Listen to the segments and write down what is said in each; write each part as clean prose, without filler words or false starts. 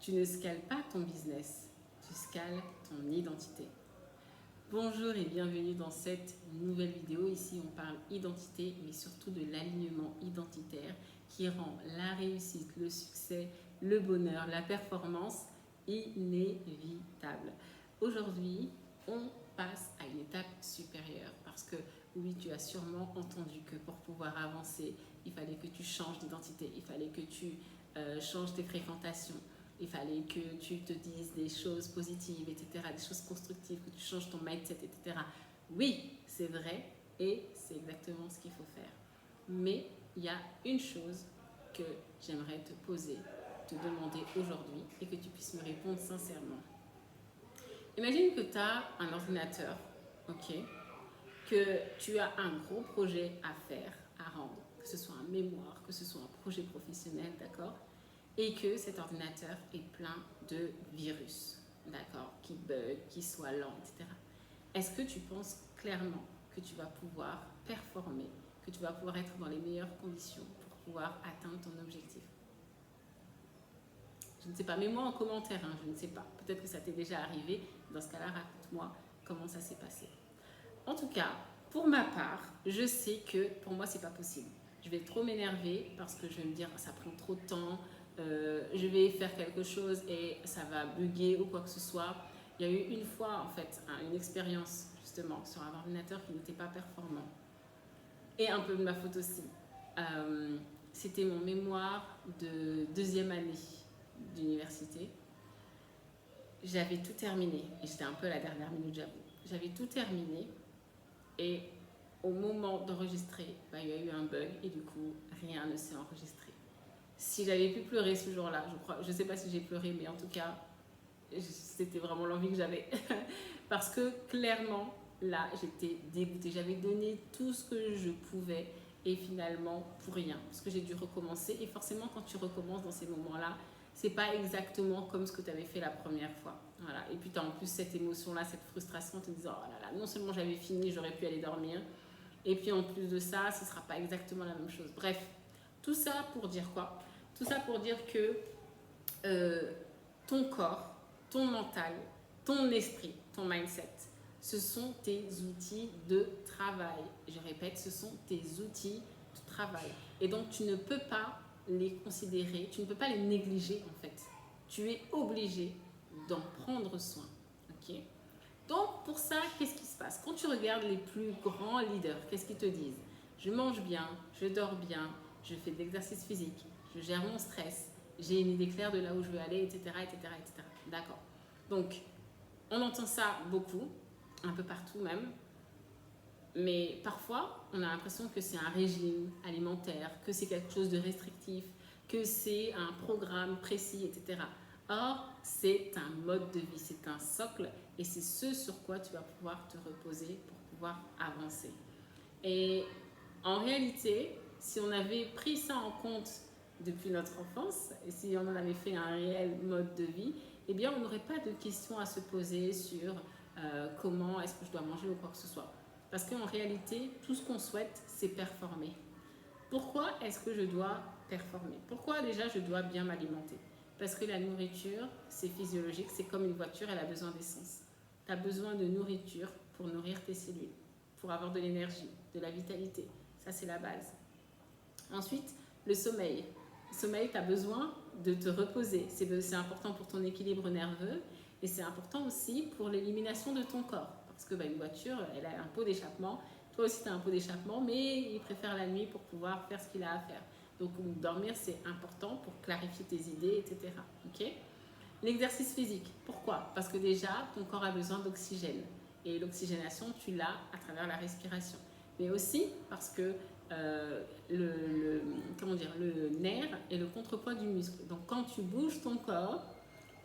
Tu ne scales pas ton business, tu scales ton identité. Bonjour et bienvenue dans cette nouvelle vidéo. Ici, on parle identité, mais surtout de l'alignement identitaire qui rend la réussite, le succès, le bonheur, la performance inévitable. Aujourd'hui, on passe à une étape supérieure parce que oui, tu as sûrement entendu que pour pouvoir avancer, il fallait que tu changes d'identité, il fallait que tu changes tes fréquentations. Il fallait que tu te dises des choses positives, etc., des choses constructives, que tu changes ton mindset, etc. Oui, c'est vrai et c'est exactement ce qu'il faut faire. Mais il y a une chose que j'aimerais te poser, te demander aujourd'hui et que tu puisses me répondre sincèrement. Imagine que tu as un ordinateur, ok, que tu as un gros projet à faire, à rendre, que ce soit un mémoire, que ce soit un projet professionnel, d'accord, et que cet ordinateur est plein de virus, d'accord, qui bug, qui soit lent, etc. Est-ce que tu penses clairement que tu vas pouvoir performer, que tu vas pouvoir être dans les meilleures conditions pour pouvoir atteindre ton objectif? Je ne sais pas, mets-moi en commentaire, hein, je ne sais pas. Peut-être que ça t'est déjà arrivé. Dans ce cas-là, raconte-moi comment ça s'est passé. En tout cas, pour ma part, je sais que pour moi, c'est pas possible. Je vais trop m'énerver parce que je vais me dire ça prend trop de temps, je vais faire quelque chose et ça va bugger ou quoi que ce soit. Il y a eu une fois, en fait, une expérience justement sur un ordinateur qui n'était pas performant. Et un peu de ma faute aussi. C'était mon mémoire de deuxième année d'université. J'avais tout terminé et j'étais un peu à la dernière minute, j'avoue. J'avais tout terminé et au moment d'enregistrer, il y a eu un bug et du coup, rien ne s'est enregistré. Si j'avais pu pleurer ce jour-là, je ne sais pas si j'ai pleuré, mais en tout cas, c'était vraiment l'envie que j'avais. Parce que clairement, là, j'étais dégoûtée. J'avais donné tout ce que je pouvais et finalement, pour rien. Parce que j'ai dû recommencer. Et forcément, quand tu recommences dans ces moments-là, c'est pas exactement comme ce que tu avais fait la première fois. Voilà. Et puis, tu as en plus cette émotion-là, cette frustration, en te disant, oh là là, non seulement j'avais fini, j'aurais pu aller dormir. Et puis, en plus de ça, ce ne sera pas exactement la même chose. Bref, tout ça pour dire quoi? Tout ça pour dire que ton corps, ton mental, ton esprit, ton mindset, ce sont tes outils de travail. Je répète, ce sont tes outils de travail. Et donc, tu ne peux pas les considérer, tu ne peux pas les négliger en fait. Tu es obligé d'en prendre soin. Okay? Donc, pour ça, qu'est-ce qui se passe? Quand tu regardes les plus grands leaders, qu'est-ce qu'ils te disent? Je mange bien, je dors bien, je fais de l'exercice physique, je gère mon stress, j'ai une idée claire de là où je veux aller, etc. etc., etc. D'accord. Donc, on entend ça beaucoup, un peu partout même, mais parfois, on a l'impression que c'est un régime alimentaire, que c'est quelque chose de restrictif, que c'est un programme précis, etc. Or, c'est un mode de vie, c'est un socle et c'est ce sur quoi tu vas pouvoir te reposer pour pouvoir avancer. Et en réalité, si on avait pris ça en compte depuis notre enfance et si on en avait fait un réel mode de vie, eh bien, on n'aurait pas de questions à se poser sur comment est-ce que je dois manger ou quoi que ce soit. Parce qu'en réalité, tout ce qu'on souhaite, c'est performer. Pourquoi est-ce que je dois performer? Pourquoi déjà je dois bien m'alimenter? Parce que la nourriture, c'est physiologique, c'est comme une voiture, elle a besoin d'essence. Tu as besoin de nourriture pour nourrir tes cellules, pour avoir de l'énergie, de la vitalité. Ça, c'est la base. Ensuite, le sommeil. Le sommeil, tu as besoin de te reposer. C'est important pour ton équilibre nerveux et c'est important aussi pour l'élimination de ton corps. Parce que une voiture, elle a un pot d'échappement. Toi aussi, tu as un pot d'échappement, mais il préfère la nuit pour pouvoir faire ce qu'il a à faire. Donc, dormir, c'est important pour clarifier tes idées, etc. Okay? L'exercice physique, pourquoi? Parce que déjà, ton corps a besoin d'oxygène. Et l'oxygénation, tu l'as à travers la respiration. Mais aussi parce que le nerf est le contrepoids du muscle. Donc, quand tu bouges ton corps,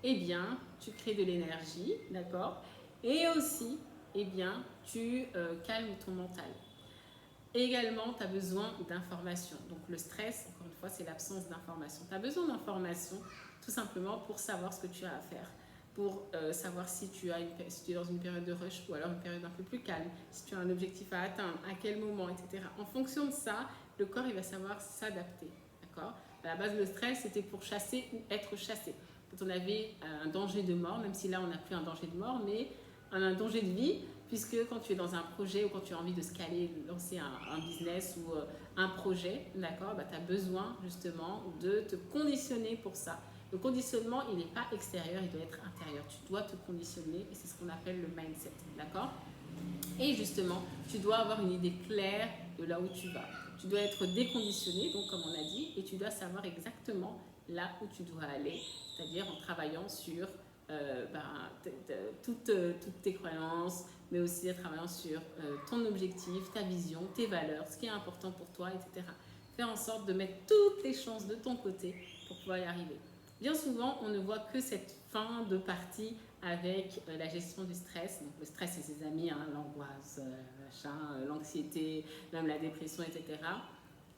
eh bien, tu crées de l'énergie, d'accord? Et aussi, eh bien, tu calmes ton mental. Également, tu as besoin d'informations. Donc, le stress, encore une fois, c'est l'absence d'informations. Tu as besoin d'informations tout simplement pour savoir ce que tu as à faire, pour savoir si tu es dans une période de rush ou alors une période un peu plus calme, si tu as un objectif à atteindre, à quel moment, etc. En fonction de ça, le corps il va savoir s'adapter. D'accord? À la base, le stress, c'était pour chasser ou être chassé. quand on avait un danger de mort, même si là on n'a plus un danger de mort, mais un danger de vie, puisque quand tu es dans un projet ou quand tu as envie de scaler, lancer un business ou un projet, d'accord, bah, tu as besoin justement de te conditionner pour ça. Le conditionnement, il n'est pas extérieur, il doit être intérieur. Tu dois te conditionner et c'est ce qu'on appelle le mindset, d'accord? Et justement, tu dois avoir une idée claire de là où tu vas. Tu dois être déconditionné, donc comme on a dit, et tu dois savoir exactement là où tu dois aller, c'est-à-dire en travaillant sur toutes tes croyances, mais aussi en travaillant sur ton objectif, ta vision, tes valeurs, ce qui est important pour toi, etc. Faire en sorte de mettre toutes les chances de ton côté pour pouvoir y arriver. Bien souvent, on ne voit que cette fin de partie avec la gestion du stress. Donc, le stress et ses amis, hein, l'angoisse, l'anxiété, même la dépression, etc.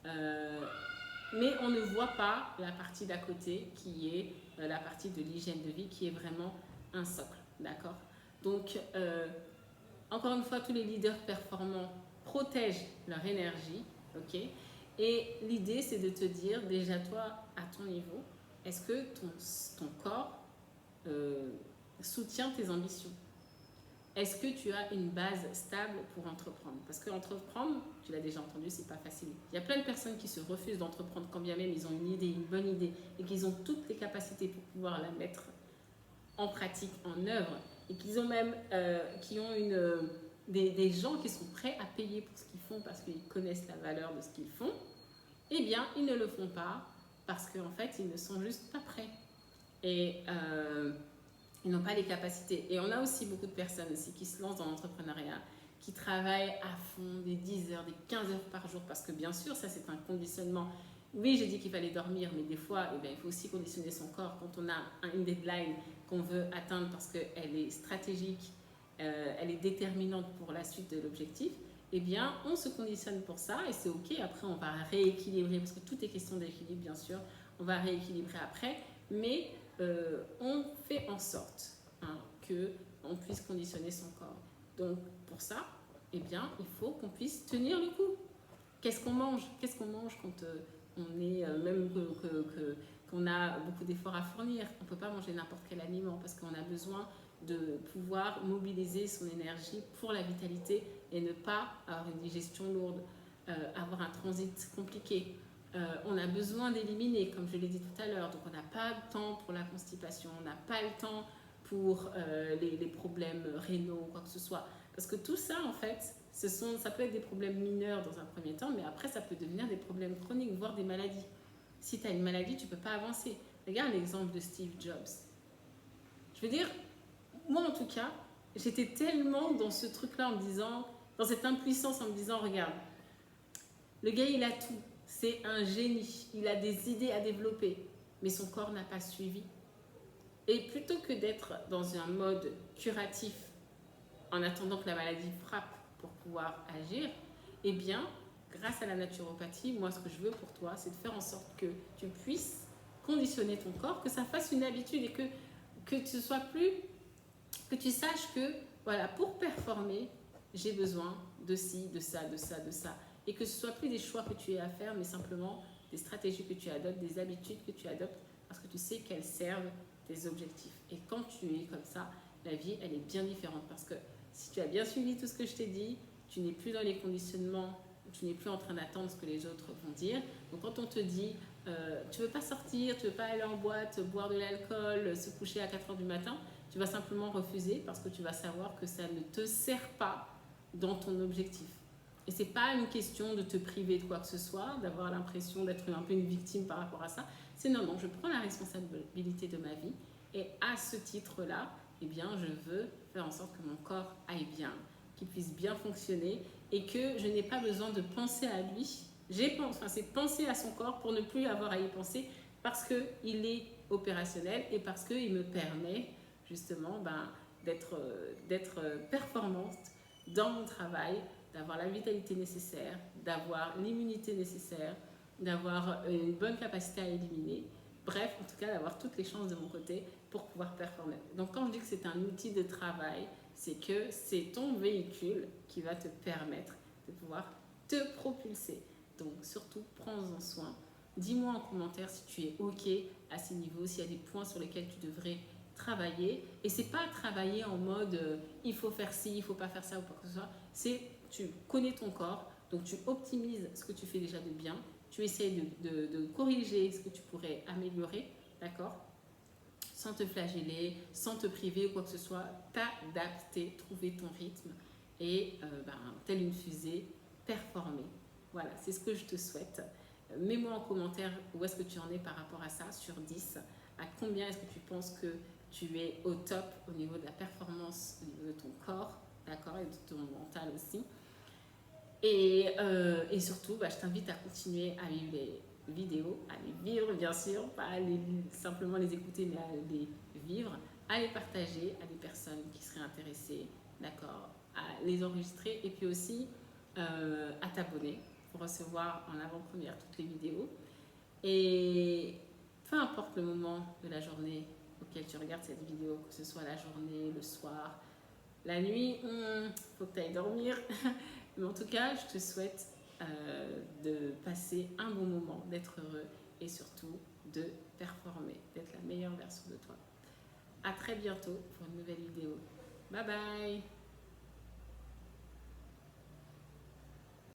Mais on ne voit pas la partie d'à côté qui est la partie de l'hygiène de vie qui est vraiment un socle. D'accord? Donc, encore une fois, tous les leaders performants protègent leur énergie. Ok? Et l'idée, c'est de te dire, déjà toi, à ton niveau, est-ce que ton corps soutient tes ambitions? Est-ce que tu as une base stable pour entreprendre? Parce que entreprendre, tu l'as déjà entendu, c'est pas facile. Il y a plein de personnes qui se refusent d'entreprendre quand bien même ils ont une idée, une bonne idée, et qu'ils ont toutes les capacités pour pouvoir la mettre en pratique, en œuvre, et qu'ils ont même qui ont des gens qui sont prêts à payer pour ce qu'ils font parce qu'ils connaissent la valeur de ce qu'ils font. Eh bien, ils ne le font pas parce qu'en fait, ils ne sont juste pas prêts. Et ils n'ont pas les capacités. Et on a aussi beaucoup de personnes aussi qui se lancent dans l'entrepreneuriat, qui travaillent à fond des 10 heures, des 15 heures par jour, parce que bien sûr, ça c'est un conditionnement. Oui, j'ai dit qu'il fallait dormir, mais des fois, eh bien, il faut aussi conditionner son corps quand on a une deadline qu'on veut atteindre parce qu'elle est stratégique, elle est déterminante pour la suite de l'objectif. Eh bien, on se conditionne pour ça et c'est ok. Après, on va rééquilibrer, parce que tout est question d'équilibre, bien sûr. On va rééquilibrer après, mais on fait en sorte qu'on puisse conditionner son corps. Donc, pour ça, eh bien, il faut qu'on puisse tenir le coup. Qu'est-ce qu'on mange? Qu'est-ce qu'on mange quand on est, même qu'on a beaucoup d'efforts à fournir? On ne peut pas manger n'importe quel aliment parce qu'on a besoin de pouvoir mobiliser son énergie pour la vitalité et ne pas avoir une digestion lourde, avoir un transit compliqué. On a besoin d'éliminer, comme je l'ai dit tout à l'heure, donc on n'a pas le temps pour la constipation, on n'a pas le temps pour les problèmes rénaux ou quoi que ce soit. Parce que tout ça, en fait, ça peut être des problèmes mineurs dans un premier temps, mais après, ça peut devenir des problèmes chroniques, voire des maladies. Si tu as une maladie, tu ne peux pas avancer. Regarde l'exemple de Steve Jobs. Je veux dire, moi en tout cas, j'étais tellement dans ce truc-là en me disant, dans cette impuissance en me disant, regarde, le gars, il a tout. C'est un génie. Il a des idées à développer, mais son corps n'a pas suivi. Et plutôt que d'être dans un mode curatif, en attendant que la maladie frappe pour pouvoir agir, eh bien, grâce à la naturopathie, moi, ce que je veux pour toi, c'est de faire en sorte que tu puisses conditionner ton corps, que ça fasse une habitude et que tu sois plus, que tu saches que, voilà, pour performer, j'ai besoin de ci, de ça, de ça, de ça. Et que ce soit plus des choix que tu aies à faire, mais simplement des stratégies que tu adoptes, des habitudes que tu adoptes, parce que tu sais qu'elles servent tes objectifs. Et quand tu es comme ça, la vie, elle est bien différente. Parce que si tu as bien suivi tout ce que je t'ai dit, tu n'es plus dans les conditionnements, tu n'es plus en train d'attendre ce que les autres vont dire. Donc quand on te dit, tu ne veux pas sortir, tu ne veux pas aller en boîte, boire de l'alcool, se coucher à 4 heures du matin, tu vas simplement refuser parce que tu vas savoir que ça ne te sert pas dans ton objectif. Et ce n'est pas une question de te priver de quoi que ce soit, d'avoir l'impression d'être un peu une victime par rapport à ça. C'est non, je prends la responsabilité de ma vie et à ce titre-là, eh bien, je veux faire en sorte que mon corps aille bien, qu'il puisse bien fonctionner et que je n'ai pas besoin de penser à lui. C'est penser à son corps pour ne plus avoir à y penser parce qu'il est opérationnel et parce qu'il me permet justement d'être performante dans mon travail, d'avoir la vitalité nécessaire, d'avoir l'immunité nécessaire, d'avoir une bonne capacité à éliminer. Bref, en tout cas, d'avoir toutes les chances de mon côté pour pouvoir performer. Donc, quand je dis que c'est un outil de travail, c'est que c'est ton véhicule qui va te permettre de pouvoir te propulser. Donc, surtout, prends-en soin. Dis-moi en commentaire si tu es OK à ces niveaux, s'il y a des points sur lesquels tu devrais travailler. Et c'est pas travailler en mode il faut faire ci, il faut pas faire ça ou quoi que ce soit. C'est tu connais ton corps, donc tu optimises ce que tu fais déjà de bien. Tu essaies de corriger ce que tu pourrais améliorer, d'accord? Sans te flageller, sans te priver ou quoi que ce soit, t'adapter, trouver ton rythme et telle une fusée, performer. Voilà, c'est ce que je te souhaite. Mets-moi en commentaire où est-ce que tu en es par rapport à ça sur 10. À combien est-ce que tu penses que tu es au top au niveau de la performance, au niveau de ton corps, d'accord, et de ton mental aussi. Et surtout, je t'invite à continuer à vivre les vidéos, à les vivre bien sûr, pas à simplement les écouter, mais à les vivre, à les partager à des personnes qui seraient intéressées, d'accord, à les enregistrer et puis aussi à t'abonner pour recevoir en avant-première toutes les vidéos. Et peu importe le moment de la journée auquel tu regardes cette vidéo, que ce soit la journée, le soir, la nuit, faut que tu ailles dormir. Mais en tout cas, je te souhaite de passer un bon moment, d'être heureux et surtout de performer, d'être la meilleure version de toi. À très bientôt pour une nouvelle vidéo. Bye bye!